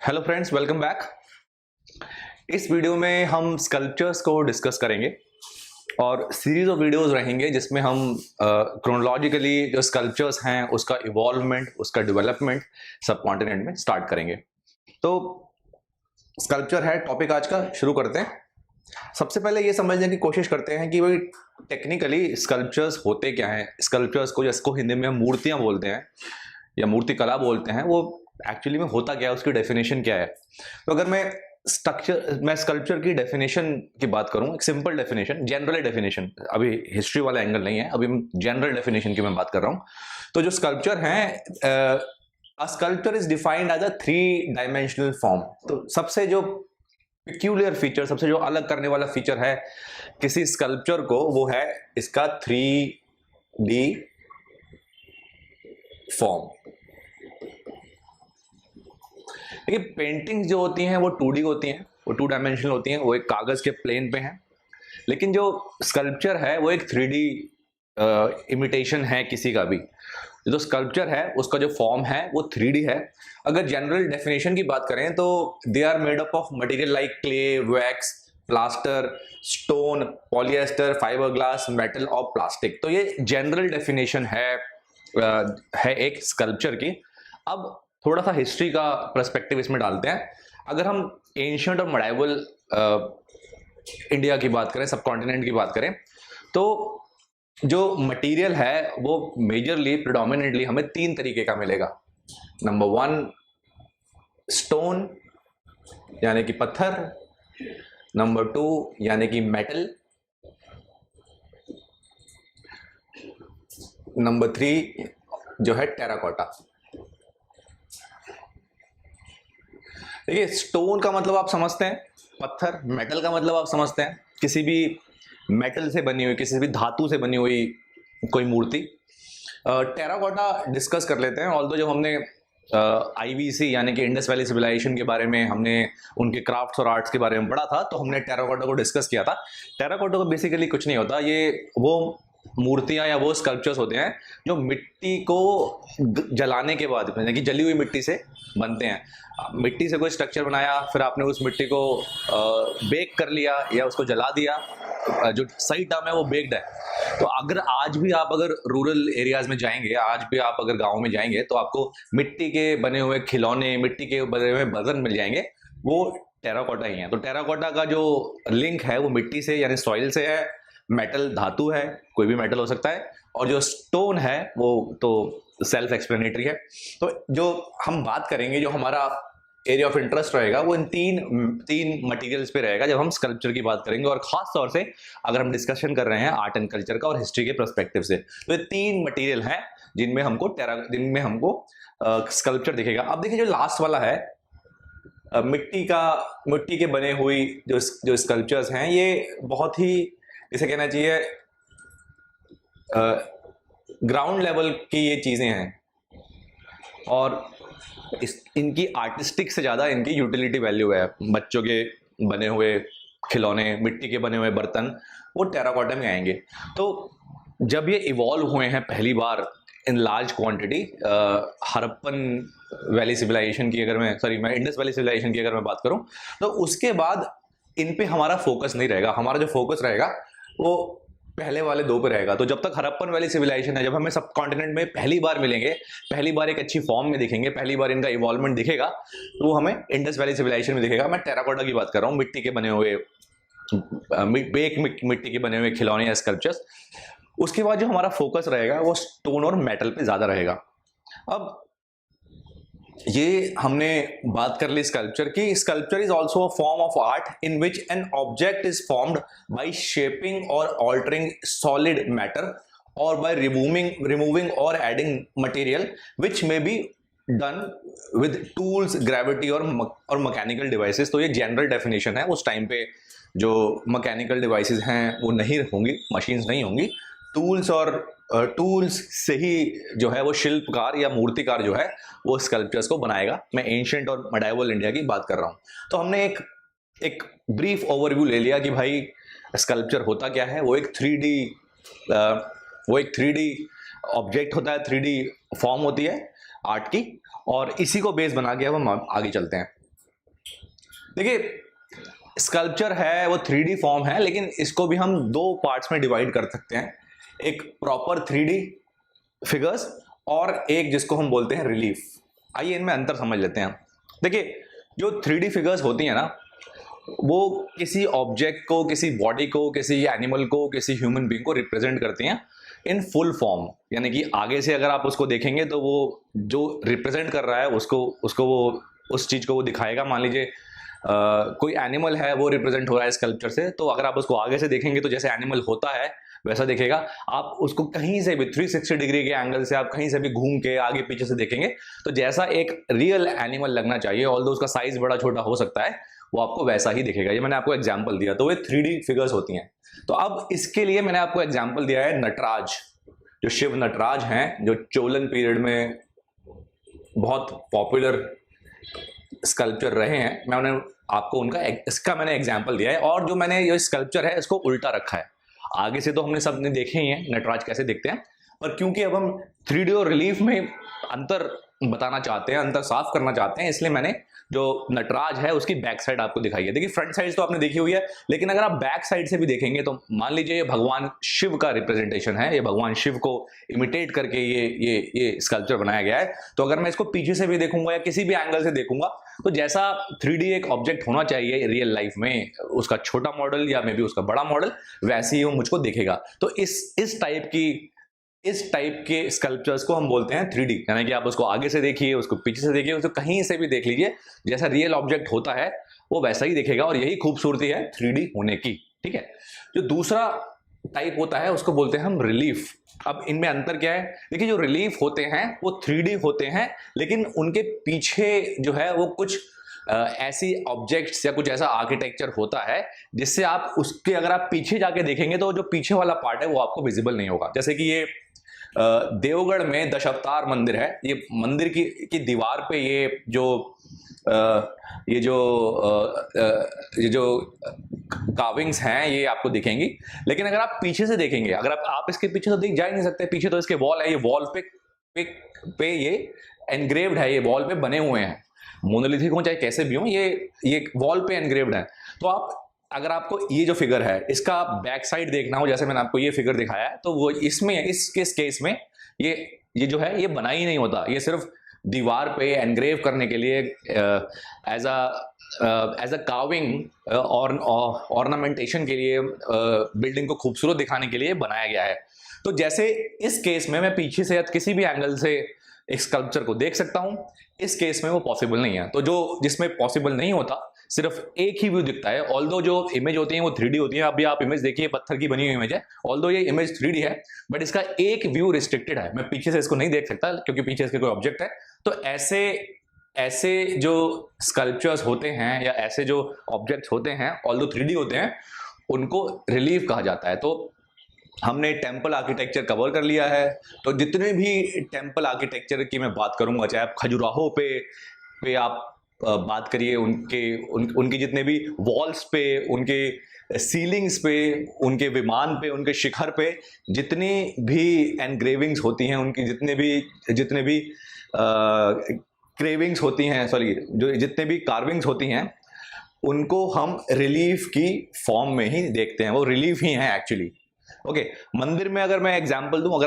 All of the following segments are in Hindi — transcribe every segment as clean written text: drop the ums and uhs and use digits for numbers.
Hello friends, welcome back. इस वीडियो में हम स्कल्पचर्स को डिस्कस करेंगे और सीरीज ऑफ वीडियोस रहेंगे जिसमें हम क्रोनोलॉजिकली जो स्कल्पचर्स हैं उसका इवॉल्वमेंट, उसका डेवलपमेंट सब कॉन्टिनेंट में स्टार्ट करेंगे। तो स्कल्पचर है टॉपिक आज का, शुरू करते हैं। सबसे पहले ये समझने की कोशिश करते हैं कि भाई टेक्निकली स्कल्पचर्स होते क्या हैं। स्कल्पचर्स को, जिसको हिंदी में हम मूर्तियां बोलते हैं या मूर्ति कला बोलते हैं, वो एक्चुअली में होता क्या है, उसकी डेफिनेशन क्या है। तो अगर मैं स्कल्पचर की डेफिनेशन की बात करूं, एक सिंपल डेफिनेशन, जनरल डेफिनेशन, अभी हिस्ट्री वाला एंगल नहीं है, अभी जनरल डेफिनेशन की मैं बात कर रहा हूं। तो जो स्कल्पचर है, a sculpture is defined as a 3 dimensional form. तो सबसे जो पिक्यूलियर फीचर, सबसे जो अलग करने वाला फीचर है किसी स्कल्पचर को, वो है इसका 3D फॉर्म। देखिए, पेंटिंग्स जो होती हैं वो 2D होती हैं, वो 2 डायमेंशनल होती हैं, वो एक कागज के प्लेन पे हैं। लेकिन जो स्कल्पचर है वो एक 3D इमिटेशन है किसी का भी। जो स्कल्पचर है उसका जो फॉर्म है वो 3D है। अगर जनरल डेफिनेशन की बात करें तो they are made up of material like clay, wax, plaster, stone, polyester, fibre glass, metal और प्लास्टिक। तो ये जनरल डेफिनेशन है एक स्कल्पचर की। अब थोड़ा सा हिस्ट्री का पर्सपेक्टिव इसमें डालते हैं। अगर हम एंशिएंट और मेडाइवल इंडिया की बात करें, सब कॉन्टिनेंट की बात करें, तो जो मटेरियल है वो मेजरली, प्रिडोमिनेंटली हमें 3 तरीके का मिलेगा। नंबर 1 स्टोन यानी कि पत्थर, नंबर 2 यानी कि मेटल, नंबर 3 जो है टेराकोटा। देखिए, स्टोन का मतलब आप समझते हैं, पत्थर। मेटल का मतलब आप समझते हैं किसी भी मेटल से बनी हुई, किसी भी धातु से बनी हुई कोई मूर्ति। टेराकोटा डिस्कस कर लेते हैं। ऑल्दो जब हमने आईवीसी यानी कि इंडस वैली सिविलाइजेशन के बारे में, हमने उनके क्राफ्ट्स और आर्ट्स के बारे में पढ़ा था, तो हमने टेराकोटा को डिस्कस किया था। टेराकोटा को बेसिकली कुछ नहीं होता, ये वो मूर्तियां या वो स्कल्पचर्स होते हैं जो मिट्टी को जलाने के बाद, यानी कि जली हुई मिट्टी से बनते हैं। मिट्टी से कोई स्ट्रक्चर बनाया, फिर आपने उस मिट्टी को बेक कर लिया या उसको जला दिया, जो सही टर्म है वो बेक्ड है। तो अगर आज भी आप अगर रूरल एरियाज में जाएंगे, आज भी आप अगर गाँव में जाएंगे, तो आपको मिट्टी के बने हुए खिलौने, मिट्टी के बने हुए बर्तन मिल जाएंगे, वो टेराकोटा ही है। तो टेराकोटा का जो लिंक है वो मिट्टी से यानी सॉइल से है। मेटल धातु है, कोई भी मेटल हो सकता है, और जो स्टोन है वो तो सेल्फ एक्सप्लेनेटरी है। तो जो हम बात करेंगे, जो हमारा एरिया ऑफ इंटरेस्ट रहेगा, वो इन तीन मटेरियल्स पे रहेगा जब हम स्कल्पचर की बात करेंगे, और खास तौर से अगर हम डिस्कशन कर रहे हैं आर्ट एंड कल्चर का और हिस्ट्री के पर्सपेक्टिव से। तो ये 3 मटेरियल हैं जिनमें हमको स्कल्पचर दिखेगा। अब देखिए, जो लास्ट वाला है, मिट्टी के बने हुई जो स्कल्पचर्स हैं, ये बहुत ही, इसे कहना चाहिए, ग्राउंड लेवल की ये चीजें हैं, और इनकी आर्टिस्टिक से ज्यादा इनकी यूटिलिटी वैल्यू है। बच्चों के बने हुए खिलौने, मिट्टी के बने हुए बर्तन, वो टेराकोटा में आएंगे। तो जब ये इवॉल्व हुए हैं पहली बार in large quantity, Harappan valley civilisation की अगर मैं इंडस वैली सिविलाइजेशन की अगर मैं बात करूं, तो उसके बाद इन पे हमारा फोकस नहीं रहेगा। हमारा जो फोकस रहेगा वो पहले वाले 2 पे रहेगा। तो जब तक हड़प्पन वैली सिविलाइजेशन है, जब हमें सब कॉन्टिनेंट में पहली बार मिलेंगे, पहली बार एक अच्छी फॉर्म में दिखेंगे, पहली बार इनका इवॉल्वमेंट दिखेगा, तो वो हमें इंडस वैली सिविलाइजेशन में दिखेगा। मैं टेराकोटा की बात कर रहा हूँ, मिट्टी के बने हुए, मिट्टी के बने हुए खिलौने या स्कल्पचर्स। उसके बाद जो हमारा फोकस रहेगा वो स्टोन और मेटल पे ज्यादा रहेगा। अब ये हमने बात कर ली स्कल्पचर की। Sculpture is also a form of art in which an object is formed by shaping और ऑल्टरिंग सॉलिड मैटर और बाय रिमूविंग और adding material which may be done with tools, gravity और मैकेनिकल डिवाइसेस। तो ये जनरल डेफिनेशन है। उस टाइम पे जो मैकेनिकल डिवाइसेस हैं वो नहीं होंगी, मशीन्स नहीं होंगी, टूल्स से ही जो है वो शिल्पकार या मूर्तिकार जो है वो स्कल्पचर्स को बनाएगा। मैं एंशिएंट और मेडाइवल इंडिया की बात कर रहा हूँ। तो हमने एक ब्रीफ ओवरव्यू ले लिया कि भाई स्कल्पचर होता क्या है। वो एक 3D ऑब्जेक्ट होता है, 3D फॉर्म होती है आर्ट की, और इसी को बेस बना के अब हम आगे चलते हैं। देखिए स्कल्पचर है वो 3D फॉर्म है, लेकिन इसको भी हम दो पार्ट्स में डिवाइड कर सकते हैं, एक प्रॉपर 3D फिगर्स और एक जिसको हम बोलते हैं रिलीफ। आइए इनमें अंतर समझ लेते हैं। देखिए जो 3D फिगर्स होती हैं ना, वो किसी ऑब्जेक्ट को, किसी बॉडी को, किसी एनिमल को, किसी ह्यूमन बीइंग को रिप्रेजेंट करती हैं इन फुल फॉर्म, यानी कि आगे से अगर आप उसको देखेंगे तो वो जो रिप्रेजेंट कर रहा है उसको उसको वो उस चीज को वो दिखाएगा। मान लीजिए कोई एनिमल है वो रिप्रेजेंट हो रहा है स्कल्पचर से, तो अगर आप उसको आगे से देखेंगे तो जैसे एनिमल होता है वैसा दिखेगा। आप उसको कहीं से भी 360 डिग्री के एंगल से आप कहीं से भी घूम के आगे पीछे से देखेंगे तो जैसा एक रियल एनिमल लगना चाहिए, ऑल्दो उसका साइज बड़ा छोटा हो सकता है, वो आपको वैसा ही दिखेगा। ये मैंने आपको एग्जांपल दिया, तो वे 3D फिगर्स होती हैं। तो अब इसके लिए मैंने आपको एग्जांपल दिया है नटराज। जो शिव नटराज हैं, जो चोलन पीरियड में बहुत पॉपुलर स्कल्पचर रहे हैं, मैं उन्हें आपको उनका इसका मैंने एग्जांपल दिया है। और जो मैंने ये स्कल्पचर है इसको उल्टा रखा है। आगे से तो हमने सबने देखे ही हैं नटराज कैसे दिखते हैं, पर क्योंकि अब हम 3D और रिलीफ में अंतर बताना चाहते हैं, अंतर साफ करना चाहते हैं, इसलिए मैंने जो नटराज है उसकी बैक साइड आपको दिखाई है। देखिए फ्रंट साइड तो आपने देखी हुई है, लेकिन अगर आप बैक साइड से भी देखेंगे तो मान लीजिए ये भगवान शिव का रिप्रेजेंटेशन है, ये भगवान शिव को इमिटेट करके ये स्कल्पचर बनाया गया है। तो अगर मैं इसको पीछे से भी देखूंगा या किसी भी एंगल से देखूंगा तो जैसा 3D एक ऑब्जेक्ट होना चाहिए रियल लाइफ में, उसका छोटा मॉडल या मे बी उसका बड़ा मॉडल, वैसे ही वो मुझको दिखेगा। तो इस टाइप के स्कल्पचर्स को हम बोलते हैं 3D, यानी कि आप उसको आगे से देखिए, उसको पीछे से देखिए, उसको कहीं से भी देख लीजिए, जैसा रियल ऑब्जेक्ट होता है वो वैसा ही दिखेगा। और यही खूबसूरती है 3D होने की। ठीक है, जो दूसरा टाइप होता है उसको बोलते हैं हम रिलीफ। अब इनमें अंतर क्या है? देखिए जो रिलीफ होते हैं वो 3D होते हैं, लेकिन उनके पीछे जो है वो कुछ ऐसी ऑब्जेक्ट्स या कुछ ऐसा आर्किटेक्चर होता है जिससे आप उसके अगर आप पीछे जाके देखेंगे तो जो पीछे वाला पार्ट है वो आपको विजिबल नहीं होगा। जैसे कि ये देवगढ़ में दशावतार मंदिर है, ये मंदिर की दीवार पे ये जो कार्विंग्स हैं ये आपको दिखेंगी। लेकिन अगर आप पीछे से देखेंगे, अगर आप इसके पीछे तो देख जा ही नहीं सकते, पीछे तो इसके वॉल है, ये वॉल पे ये एनग्रेव्ड है, ये वॉल पे बने हुए हैं, मोनोलिथिक हो चाहे कैसे भी हो, ये वॉल पे एनग्रेव्ड है। तो आप अगर आपको ये जो फिगर है इसका बैक साइड देखना हो, जैसे मैंने आपको ये फिगर दिखाया है, तो वो इसमें इस केस में ये जो है ये बना ही नहीं होता, ये सिर्फ दीवार पे एनग्रेव करने के लिए एज अ कार्विंग और ऑर्नामेंटेशन के लिए, बिल्डिंग को खूबसूरत दिखाने के लिए बनाया गया है। तो जैसे इस केस में मैं पीछे से या किसी भी एंगल से एक स्कल्पचर को देख सकता हूं, इस केस में वो पॉसिबल नहीं है। तो जो जिसमें पॉसिबल नहीं होता, सिर्फ एक ही व्यू दिखता है। ऑल्दो जो इमेज होती है वो 3D होती है। अभी आप इमेज देखिए, पत्थर की बनी हुई इमेज है, ऑल्दो ये इमेज 3D है, बट इसका एक व्यू रिस्ट्रिक्टेड है, मैं पीछे से इसको नहीं देख सकता क्योंकि पीछे इसके कोई ऑब्जेक्ट है। तो ऐसे जो स्कल्पचर्स होते हैं या ऐसे जो ऑब्जेक्ट्स होते हैं ऑल्दो 3D होते हैं, उनको रिलीफ कहा जाता है। तो हमने टेम्पल आर्किटेक्चर कवर कर लिया है। तो जितने भी टेम्पल आर्किटेक्चर की मैं बात करूंगा, चाहे आप खजुराहो पे आप बात करिए, उनके जितने भी वॉल्स पे, उनके सीलिंग्स पे, उनके विमान पे, उनके शिखर पे जितनी भी एनग्रेविंग्स होती हैं, उनकी जितने भी क्रेविंग्स होती हैं, सॉरी, जो जितने भी कार्विंग्स होती हैं, उनको हम रिलीफ की फॉर्म में ही देखते हैं, वो रिलीफ ही हैं एक्चुअली। ओके, मंदिर में अगर मैं एग्जांपल दूं,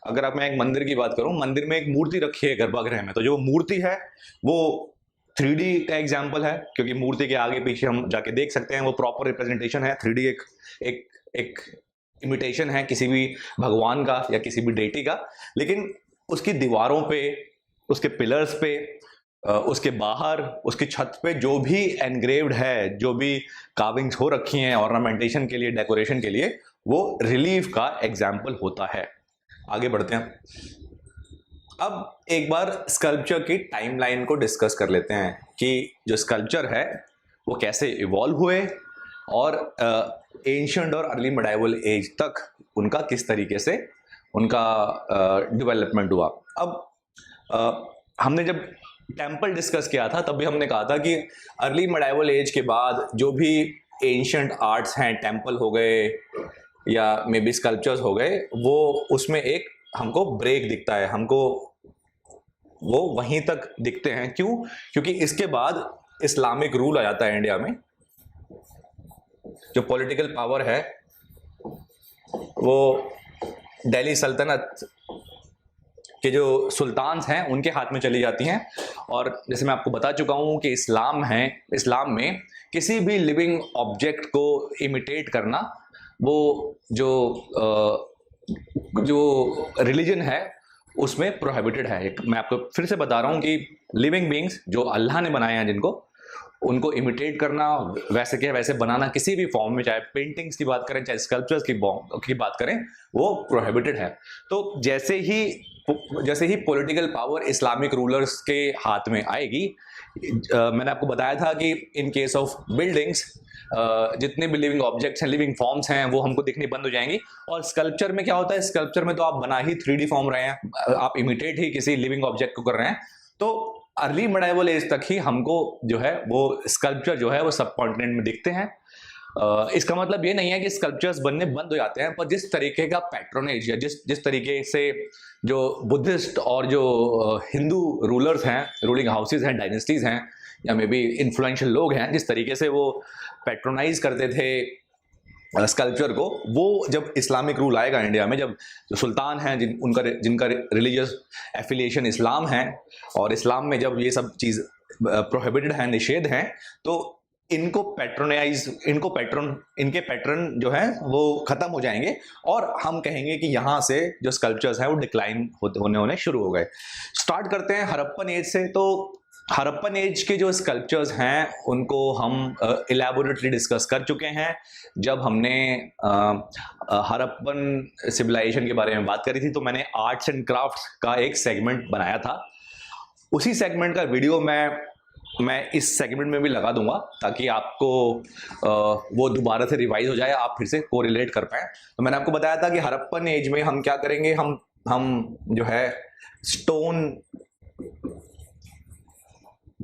अगर मैं एक मंदिर की बात करूं, मंदिर में एक मूर्ति रखी है गर्भगृह में, तो जो मूर्ति है वो 3D का एग्जांपल है, क्योंकि मूर्ति के आगे पीछे हम जाके देख सकते हैं, वो प्रॉपर रिप्रेजेंटेशन है। 3D एक इमिटेशन है किसी भी भगवान का या किसी भी डेटी का। लेकिन उसकी दीवारों पे, उसके पिलर्स पे, उसके बाहर, उसकी छत पे जो भी एनग्रेव्ड है, जो भी कार्विंग्स हो रखी हैं ऑर्नामेंटेशन के लिए, डेकोरेशन के लिए, वो रिलीफ का एग्जाम्पल होता है। आगे बढ़ते हैं। अब एक बार स्कल्पचर की टाइमलाइन को डिस्कस कर लेते हैं कि जो स्कल्पचर है वो कैसे इवॉल्व हुए और एंशिएंट और अर्ली मेडाइवल एज तक उनका किस तरीके से उनका डेवलपमेंट हुआ। अब हमने जब टेम्पल डिस्कस किया था तब भी हमने कहा था कि अर्ली मेडाइवल एज के बाद जो भी एंशिएंट आर्ट्स हैं, टेम्पल हो गए या मे बी स्कल्पचर्स हो गए, वो उसमें एक हमको ब्रेक दिखता है, हमको वो वहीं तक दिखते हैं। क्यों? क्योंकि इसके बाद इस्लामिक रूल आ जाता है इंडिया में, जो पॉलिटिकल पावर है वो दिल्ली सल्तनत के जो सुल्तान हैं उनके हाथ में चली जाती हैं। और जैसे मैं आपको बता चुका हूं कि इस्लाम में किसी भी लिविंग ऑब्जेक्ट को इमिटेट करना, वो जो रिलीजन है उसमें प्रोहिबिटेड है। मैं आपको फिर से बता रहा हूं कि लिविंग बीइंग्स जो अल्लाह ने बनाए हैं जिनको, उनको इमिटेट करना, वैसे के वैसे बनाना किसी भी फॉर्म में, चाहे पेंटिंग्स की बात करें चाहे स्कल्पचर्स की बात करें, वो प्रोहिबिटेड है। तो जैसे ही पॉलिटिकल पावर इस्लामिक रूलर्स के हाथ में आएगी, मैंने आपको बताया था कि इन केस ऑफ बिल्डिंग्स जितने भी लिविंग ऑब्जेक्ट्स हैं, लिविंग फॉर्म्स हैं, वो हमको दिखनी बंद हो जाएंगी। और स्कल्पचर में क्या होता है, स्कल्पचर में तो आप बना ही 3D फॉर्म रहे हैं, आप इमिटेट ही किसी लिविंग ऑब्जेक्ट को कर रहे हैं। तो अर्ली मिडाइवल एज तक ही हमको जो है वो स्कल्पचर जो है वो सब कॉन्टिनेंट में दिखते हैं। इसका मतलब ये नहीं है कि स्कल्पचर्स बनने बंद हो जाते हैं, पर जिस तरीके का पैट्रोनेज या जिस तरीके से जो बुद्धिस्ट और जो हिंदू रूलर्स हैं, रूलिंग हाउसेज हैं, डायनेस्टीज हैं, या मे बी इन्फ्लुएंशियल लोग हैं, जिस तरीके से वो पैट्रोनाइज करते थे स्कल्पचर को, वो जब इस्लामिक रूल आएगा इंडिया में, जब जो सुल्तान हैं जिनका रिलीजियस एफिलिएशन इस्लाम है, और इस्लाम में जब ये सब चीज़ प्रोहिबिटेड है, निषेध हैं, तो इनके पैटर्न जो है वो खत्म हो जाएंगे, और हम कहेंगे कि यहाँ से जो स्कल्पचर्स हैं वो डिक्लाइन होने शुरू हो गए। स्टार्ट करते हैं हड़प्पन एज से। तो हड़प्पन एज के जो स्कल्पचर्स हैं उनको हम इलैबोरेटली डिस्कस कर चुके हैं जब हमने हड़प्पन सिविलाइजेशन के बारे में बात करी थी। तो मैंने आर्ट्स एंड क्राफ्ट्स का एक सेगमेंट बनाया था, उसी सेगमेंट का वीडियो मैं इस सेगमेंट में भी लगा दूंगा, ताकि आपको वो दोबारा से रिवाइज हो जाए, आप फिर से कोरिलेट कर पाए। तो मैंने आपको बताया था कि हड़प्पन एज में हम क्या करेंगे, हम जो है स्टोन,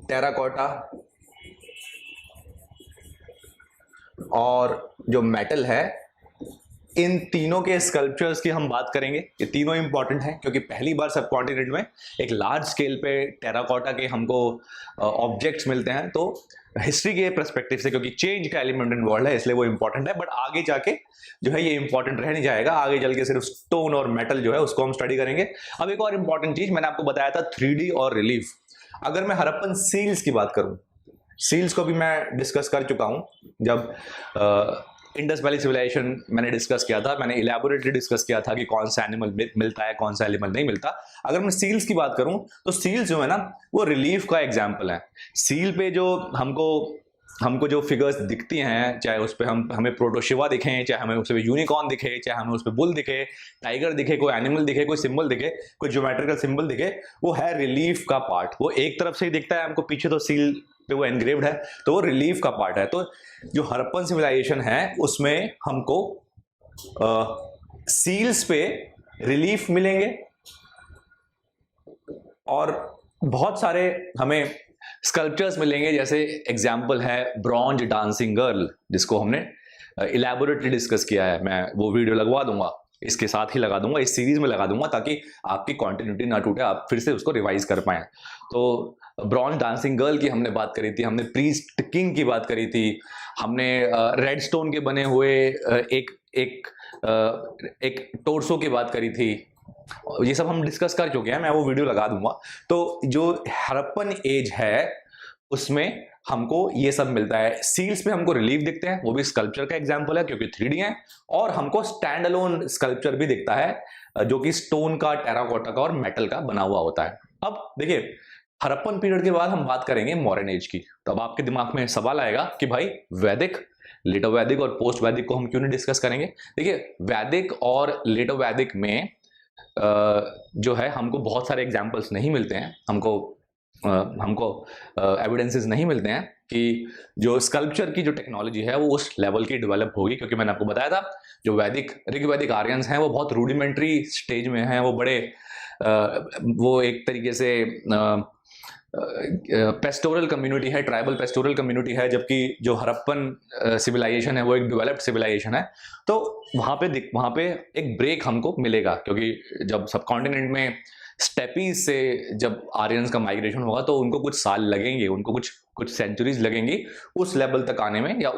टेराकोटा और जो मेटल है, इन तीनों के स्कल्पचर्स की हम बात करेंगे। ये तीनों इंपॉर्टेंट हैं क्योंकि पहली बार सब कॉन्टिनेंट में एक लार्ज स्केल पे टेराकोटा के हमको ऑब्जेक्ट्स मिलते हैं। तो हिस्ट्री के पर्सपेक्टिव से, क्योंकि चेंज का एलिमेंट इन्वॉल्व है, इसलिए वो इंपॉर्टेंट है, बट आगे जाके जो है ये इंपॉर्टेंट रह नहीं जाएगा। आगे चल के सिर्फ स्टोन और मेटल जो है उसको हम स्टडी करेंगे। अब एक और इंपॉर्टेंट चीज मैंने आपको बताया था, 3D और रिलीफ। अगर मैं हड़प्पन सील्स की बात करूं, सील्स को भी मैं डिस्कस कर चुका हूं जब इंडस वैली सिविलाइजेशन मैंने डिस्कस किया था। मैंने इलैबोरेटली डिस्कस किया था कि कौन सा एनिमल मिलता है, कौन सा एनिमल नहीं मिलता। अगर मैं सील्स की बात करूं तो सील्स जो है ना, वो रिलीफ का एग्जाम्पल है। सील पे जो हमको जो फिगर्स दिखती हैं, चाहे उस पर हमें प्रोटोशिवा दिखें, चाहे हमें उस पर यूनिकॉर्न दिखे, चाहे हमें उस पर बुल दिखे, टाइगर दिखे, कोई एनिमल दिखे, कोई सिंबल दिखे, कोई ज्योमेट्रिकल सिंबल दिखे, वो है रिलीफ का पार्ट। वो एक तरफ से ही दिखता है हमको, पीछे तो सील पे वो एनग्रेव्ड है, तो वो रिलीफ का पार्ट है। तो जो हड़प्पन सिविलाइजेशन है उसमें हमको सील्स पे रिलीफ मिलेंगे, और बहुत सारे हमें स्कल्पचर्स मिलेंगे। जैसे एग्जाम्पल है ब्रॉन्ज डांसिंग गर्ल, जिसको हमने इलैबोरेटली डिस्कस किया है। मैं वो वीडियो लगवा दूंगा, इसके साथ ही लगा दूंगा, इस सीरीज में लगा दूंगा, ताकि आपकी कॉन्टिन्यूटी ना टूटे, आप फिर से उसको रिवाइज कर पाए। तो ब्रॉन्ज डांसिंग गर्ल की हमने बात करी थी, हमने प्रीस्ट किंग की बात करी थी, हमने रेड स्टोन के बने हुए एक टोर्सो की बात करी थी। ये सब हम डिस्कस कर चुके हैं, मैं वो वीडियो लगा दूंगा। तो जो हड़प्पन एज है उसमें हमको ये सब मिलता है। सील्स पे हमको रिलीफ दिखते हैं, वो भी स्कल्पचर का एग्जांपल है क्योंकि 3D है, और हमको स्टैंड अलोन स्कल्पचर भी दिखता है जो कि स्टोन का, टेराकोटा का और मेटल का बना हुआ होता है। अब देखिए, हड़प्पन पीरियड के बाद हम बात करेंगे मॉडर्न एज की। तो अब आपके दिमाग में सवाल आएगा कि भाई वैदिक, लेटो वैदिक और पोस्ट वैदिक को हम क्यों नहीं डिस्कस करेंगे। देखिए, वैदिक और लेटो वैदिक में जो है हमको बहुत सारे एग्जाम्पल्स नहीं मिलते हैं, हमको एविडेंसेस नहीं मिलते हैं कि जो स्कल्पचर की जो टेक्नोलॉजी है वो उस लेवल की डेवलप होगी। क्योंकि मैंने आपको बताया था जो ऋग्वैदिक आर्यंस हैं वो बहुत रूडिमेंट्री स्टेज में हैं, वो बड़े वो एक तरीके से पेस्टोरल कम्युनिटी है, ट्राइबल पेस्टोरल कम्युनिटी है, जबकि जो हड़प्पन सिविलाइजेशन है वो एक डेवलप्ड सिविलाइजेशन है। तो वहाँ पे एक ब्रेक हमको मिलेगा, क्योंकि जब सब कॉन्टिनेंट में स्टेपीज से जब आर्यंस का माइग्रेशन होगा तो उनको कुछ साल लगेंगे, उनको कुछ सेंचुरीज लगेंगी उस लेवल तक आने में, या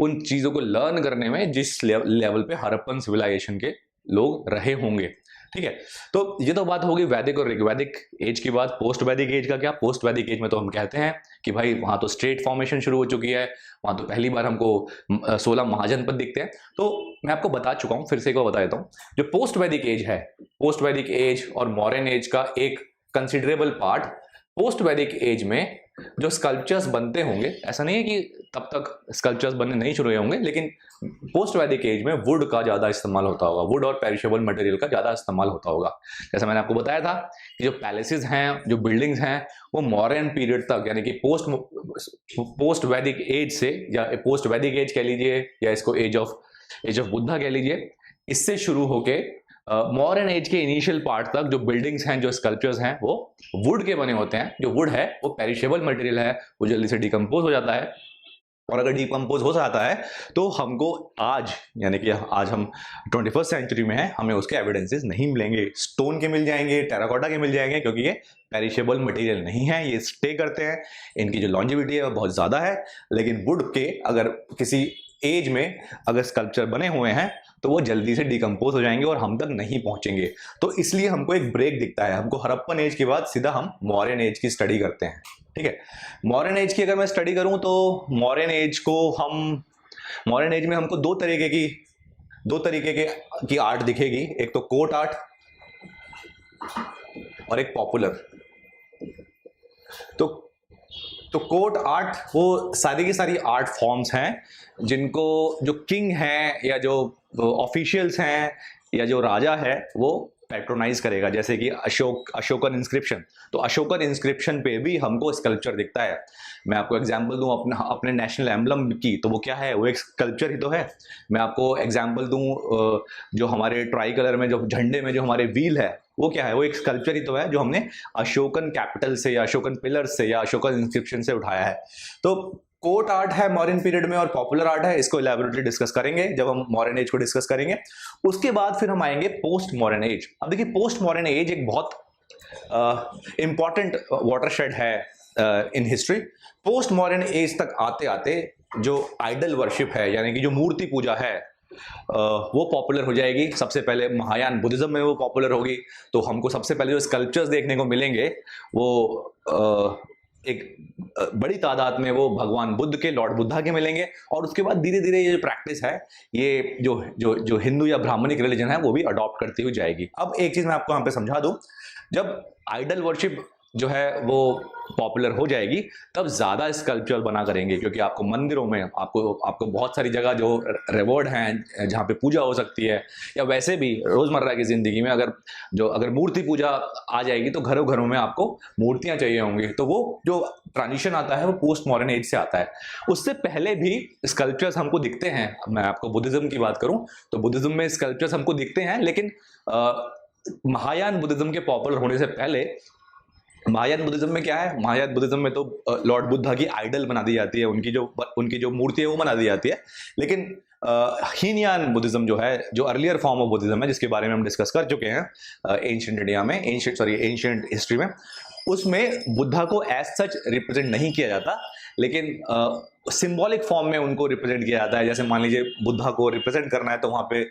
उन चीजों को लर्न करने में जिस लेवल पे हड़प्पन सिविलाइजेशन के लोग रहे होंगे। ठीक है, तो ये तो बात होगी वैदिक और ऋग्वैदिक एज की बात। पोस्ट वैदिक एज का क्या? पोस्ट वैदिक एज में तो हम कहते हैं कि भाई वहां तो स्टेट फॉर्मेशन शुरू हो चुकी है, वहां तो पहली बार हमको 16 महाजनपद दिखते हैं। तो मैं आपको बता चुका हूं, फिर से एक बार बता देता हूं, जो पोस्ट वैदिक एज है, पोस्ट वैदिक एज और मॉडर्न एज का एक कंसिडरेबल पार्ट, पोस्ट वैदिक एज में जो स्कल्पचर्स बनते होंगे, ऐसा नहीं है कि तब तक स्कल्पचर्स बनने नहीं शुरू हुए होंगे, लेकिन पोस्ट वैदिक एज में वुड का ज्यादा इस्तेमाल होता होगा, वुड और पेरिशेबल मटेरियल का ज्यादा इस्तेमाल होता होगा। जैसा मैंने आपको बताया था कि जो पैलेसेस हैं, जो बिल्डिंग्स हैं, वो मॉडर्न पीरियड तक, यानी कि पोस्ट वैदिक एज से, या पोस्ट वैदिक एज कह लीजिए, या इसको एज ऑफ बुद्धा कह लीजिए, इससे शुरू होके मॉडर्न एज के इनिशियल पार्ट तक जो बिल्डिंग्स हैं, जो स्कल्पचर्स हैं, वो वुड के बने होते हैं। जो वुड है वो पेरिशेबल मटेरियल है, वो जल्दी से डिकम्पोज हो जाता है, और अगर डिकम्पोज हो जाता है तो हमको आज, यानी कि आज हम 21st सेंचुरी में हैं, हमें उसके एविडेंसेस नहीं मिलेंगे। स्टोन के मिल जाएंगे, टेराकोटा के मिल जाएंगे, क्योंकि ये पेरिशेबल मटेरियल नहीं है, ये स्टे करते हैं, इनकी जो लॉन्जिविटी है वो बहुत ज़्यादा है। लेकिन वुड के अगर किसी एज में अगर स्कल्पचर बने हुए हैं तो वो जल्दी से डिकम्पोज हो जाएंगे और हम तक नहीं पहुंचेंगे। तो इसलिए हमको एक ब्रेक दिखता है, हमको हड़प्पन एज के बाद सीधा हम मॉडर्न एज की स्टडी करते हैं। ठीक है, मॉडर्न एज की अगर मैं स्टडी करूं तो मॉडर्न एज में हमको दो तरीके की आर्ट दिखेगी। एक तो कोर्ट आर्ट और एक पॉपुलर। तो कोर्ट आर्ट वो सारी की सारी आर्ट फॉर्म्स हैं जिनको जो किंग हैं, या जो ऑफिशियल्स हैं, या जो राजा है, वो पैट्रोनाइज करेगा। जैसे कि अशोकन इंस्क्रिप्शन, तो अशोकन इंस्क्रिप्शन पे भी हमको स्कल्पचर दिखता है। मैं आपको एग्जांपल दूं अपने नेशनल एम्बलम की, तो वो क्या है? वो एक स्कल्पचर ही तो है। मैं आपको एग्जांपल दूं जो हमारे ट्राई कलर में, जो झंडे में जो हमारे व्हील है, वो क्या है? वो एक स्कल्पचर ही तो है, जो हमने अशोकन कैपिटल से, या अशोकन पिलर से, या अशोकन इंस्क्रिप्शन से उठाया है। तो कोर्ट आर्ट है मॉडर्न पीरियड में, और पॉपुलर आर्ट है, इसको इलैबोरेटली डिस्कस करेंगे जब हम मॉडर्न एज को डिस्कस करेंगे। उसके बाद फिर हम आएंगे पोस्ट मॉडर्न एज। अब देखिए, पोस्ट मॉडर्न एज एक बहुत इंपॉर्टेंट वाटरशेड है in history. Post modern age तक आते आते जो आइडल वर्शिप है, यानी कि जो मूर्ति पूजा है, वो पॉपुलर हो जाएगी। सबसे पहले महायान बुद्धिज्म में वो पॉपुलर होगी। तो हमको सबसे पहले जो स्कल्पचर्स देखने को मिलेंगे वो एक बड़ी तादाद में वो भगवान बुद्ध के, लॉर्ड बुद्धा के मिलेंगे। और उसके बाद धीरे धीरे ये जो प्रैक्टिस है, ये जो हिंदू या ब्राह्मणिक रिलीजन है, वो भी अडॉप्ट करती हुई जाएगी। अब एक चीज मैं आपको यहाँ पे समझा दूं, जब आइडल वर्शिप जो है वो पॉपुलर हो जाएगी, तब ज्यादा स्कल्पचर बना करेंगे, क्योंकि आपको मंदिरों में आपको बहुत सारी जगह जो रिवॉर्ड हैं, जहाँ पे पूजा हो सकती है, या वैसे भी रोजमर्रा की जिंदगी में अगर मूर्ति पूजा आ जाएगी तो घरों घरों में आपको मूर्तियां चाहिए होंगी। तो वो जो ट्रांजिशन आता है वो पोस्ट मॉडर्न एज से आता है। उससे पहले भी स्कल्पचर्स हमको दिखते हैं। मैं आपको बुद्धिज्म की बात करूं तो बुद्धिज्म में स्कल्पचर्स हमको दिखते हैं, लेकिन महायान बुद्धिज्म के पॉपुलर होने से पहले महायान बुद्धिज्म में क्या है? महायान बुद्धिज्म में तो लॉर्ड बुद्धा की आइडल बना दी जाती है, उनकी जो मूर्ति है वो बना दी जाती है। लेकिन हीनयान बुद्धिज्म जो है, जो अर्लियर फॉर्म ऑफ बुद्धिज्म है, जिसके बारे में हम डिस्कस कर चुके हैं एंशिएंट इंडिया में, एंशिएंट हिस्ट्री में, उसमें बुद्धा को एज सच रिप्रेजेंट नहीं किया जाता, लेकिन सिंबॉलिक फॉर्म में उनको रिप्रेजेंट किया जाता है। जैसे मान लीजिए बुद्धा को रिप्रेजेंट करना है तो वहां पे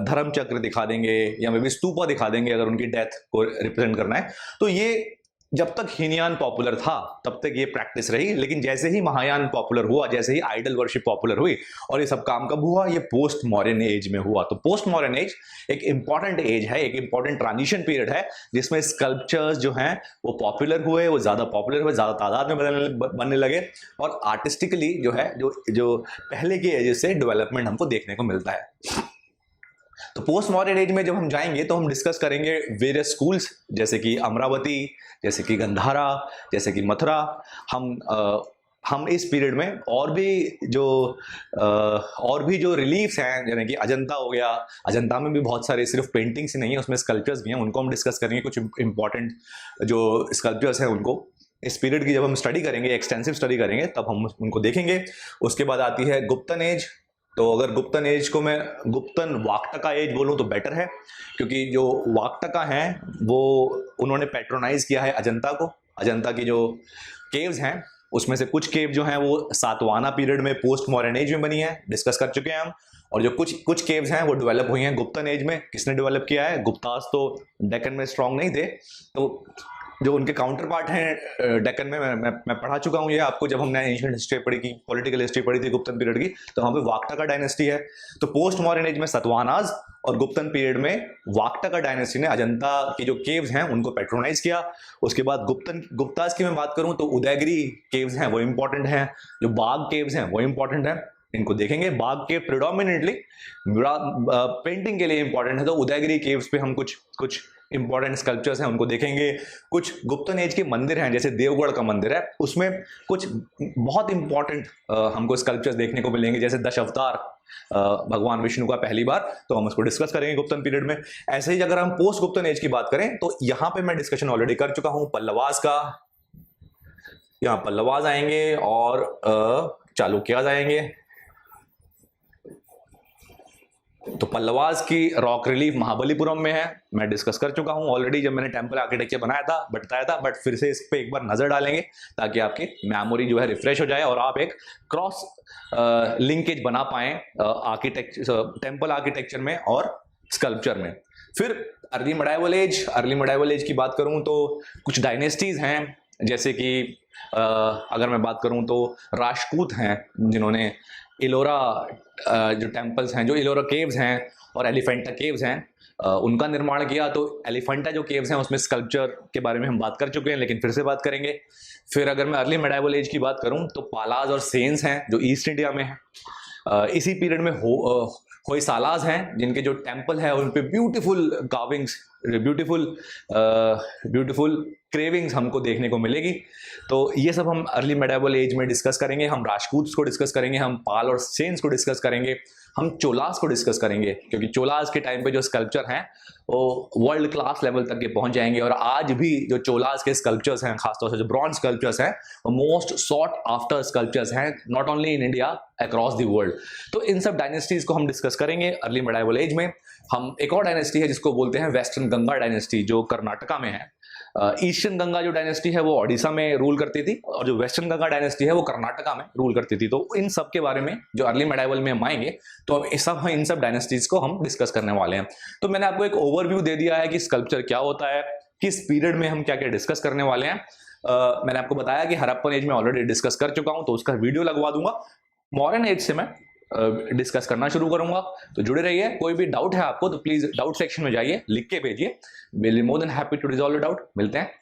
धर्म चक्र दिखा देंगे, या मे बी स्तूपा दिखा देंगे अगर उनकी डेथ को रिप्रेजेंट करना है। तो ये जब तक हीनयान पॉपुलर था तब तक ये प्रैक्टिस रही, लेकिन जैसे ही महायान पॉपुलर हुआ, जैसे ही आइडल वर्शिप पॉपुलर हुई, और ये सब काम कब हुआ? ये पोस्ट मॉडर्न एज में हुआ। तो पोस्ट मॉडर्न एज एक इंपॉर्टेंट एज है, एक इंपॉर्टेंट ट्रांजिशन पीरियड है, जिसमें स्कल्पचर्स जो हैं वो पॉपुलर हुए, वो ज्यादा पॉपुलर हुए, ज्यादा तादाद में बनने लगे, और आर्टिस्टिकली जो है जो पहले के एजेस से डेवलपमेंट हमको देखने को मिलता है। तो पोस्ट मॉडर्न एज में जब हम जाएंगे तो हम डिस्कस करेंगे वेरियस स्कूल्स, जैसे कि अमरावती, जैसे कि गंधारा, जैसे कि मथुरा। हम इस पीरियड में और भी जो रिलीफ्स हैं, यानी कि अजंता हो गया, अजंता में भी बहुत सारे सिर्फ पेंटिंग्स ही नहीं है, उसमें स्कल्पचर्स भी हैं, उनको हम डिस्कस करेंगे। कुछ इंपॉर्टेंट जो स्कल्पचर्स हैं उनको इस पीरियड की जब हम स्टडी करेंगे, एक्सटेंसिव स्टडी करेंगे, तब हम उनको देखेंगे। उसके बाद आती है गुप्तन एज। तो अगर गुप्तन एज को मैं गुप्तन वाक्टका एज बोलूं तो बेटर है, क्योंकि जो वाक्टका हैं वो उन्होंने पैट्रोनाइज किया है अजंता को। अजंता की जो केव्स हैं उसमें से कुछ केव जो हैं वो सातवाना पीरियड में पोस्ट मॉडर्न एज में बनी है, डिस्कस कर चुके हैं हम। और जो कुछ कुछ केव्स हैं वो डेवलप हुई हैं गुप्तन एज में। किसने डेवलप किया है? गुप्तास तो डेक्कन में स्ट्रांग नहीं थे, तो जो उनके काउंटर पार्ट हैं डेक्कन में, मैं पढ़ा चुका हूँ ये आपको, जब हमने एंशिएंट हिस्ट्री पढ़ी की, पॉलिटिकल हिस्ट्री पढ़ी थी गुप्तन पीरियड की, तो वहाँ पे वाक्टका डायनेस्टी है। तो पोस्ट मॉडर्न एज में सतवानाज और गुप्तन पीरियड में वाक्टका डायनेस्टी ने अजंता की जो केव्स हैं उनको पैट्रोनाइज किया। उसके बाद गुप्तास की मैं बात करूं तो उदयगिरी केव्स हैं वो इंपॉर्टेंट हैं, जो बाग केव्स हैं वो इंपॉर्टेंट हैं, इनको देखेंगे। बाग केव प्रिडोमिनेटली पेंटिंग के लिए इंपॉर्टेंट है, तो उदयगिरी केव्स पे हम कुछ इंपॉर्टेंट स्कल्पचर्स हैं उनको देखेंगे। कुछ गुप्तन एज के मंदिर हैं, जैसे देवगढ़ का मंदिर है, उसमें कुछ बहुत इंपॉर्टेंट हमको स्कल्पचर्स देखने को मिलेंगे, जैसे दशावतार भगवान विष्णु का पहली बार, तो हम उसको डिस्कस करेंगे गुप्तन पीरियड में। ऐसे ही अगर हम पोस्ट गुप्तन एज की बात करें तो यहां पे मैं डिस्कशन ऑलरेडी कर चुका हूं पल्लवास का। यहां पल्लवास आएंगे और चालुक्यास आएंगे। तो पल्लवास की रॉक रिलीफ महाबलीपुरम में है, मैं डिस्कस कर चुका हूं ऑलरेडी जब मैंने टेंपल आर्किटेक्चर बताया था, बट फिर से इस पे एक बार नजर डालेंगे ताकि आपकी मेमोरी जो है रिफ्रेश हो जाए और आप एक क्रॉस लिंकेज बना पाएं आर्किटेक्चर, टेंपल आर्किटेक्चर में और स्कल्पचर में। फिर अर्ली मिडाइवल एज की बात करूं तो कुछ डायनेस्टीज हैं, जैसे कि अगर मैं बात करूं तो राजपूत हैं जिन्होंने इलोरा जो टेम्पल्स हैं, जो इलोरा केव्स हैं और एलिफेंटा केव्स हैं, उनका निर्माण किया। तो एलिफेंटा जो केव्स हैं उसमें स्कल्पचर के बारे में हम बात कर चुके हैं, लेकिन फिर से बात करेंगे। फिर अगर मैं अर्ली मिडाइवल एज की बात करूं तो पालाज और सेन्स हैं जो ईस्ट इंडिया में है। इसी पीरियड में होयसालाज हैं जिनके जो टेम्पल है उन पे ब्यूटीफुल कार्विंग्स, ब्यूटीफुल क्रेविंग्स हमको देखने को मिलेगी। तो ये सब हम अर्ली मिडाइवल एज में डिस्कस करेंगे। हम राजपूत्स को डिस्कस करेंगे, हम पाल और सेन्स को डिस्कस करेंगे, हम चोलास को डिस्कस करेंगे, क्योंकि चोलास के टाइम पे जो स्कल्पचर हैं वो वर्ल्ड क्लास लेवल तक के पहुंच जाएंगे। और आज भी जो चोलास के स्कल्पचर्स हैं, खासतौर से जो ब्रॉन्ज स्कल्पचर्स हैं, वो मोस्ट सॉट आफ्टर स्कल्पचर्स हैं, not only in India, across the world. तो इन सब डायनेस्टीज को हम डिस्कस करेंगे अर्ली मिडाइवल एज में। हम एक और डायनेस्टी है जिसको बोलते हैं वेस्टर्न गंगा डायनेस्टी, जो कर्नाटका में है। ईस्टर्न गंगा जो डायनेस्टी है वो ओडिशा में रूल करती थी, और जो वेस्टर्न गंगा डायनेस्टी है वो कर्नाटका में रूल करती थी। तो इन सब के बारे में जो अर्ली मिडाइवल में हम आएंगे तो इन सब डायनेस्टीज को हम डिस्कस करने वाले हैं। तो मैंने आपको एक ओवरव्यू दे दिया है कि स्कल्पचर क्या होता है, किस पीरियड में हम क्या क्या डिस्कस करने वाले हैं। मैंने आपको बताया कि हड़प्पन एज में ऑलरेडी डिस्कस कर चुका हूं, तो उसका वीडियो लगवा दूंगा। मॉडर्न एज से मैं डिस्कस करना शुरू करूंगा, तो जुड़े रहिए। कोई भी डाउट है आपको तो प्लीज डाउट सेक्शन में जाइए, लिख के भेजिए। Will be more than happy to resolve the doubt. मिलते हैं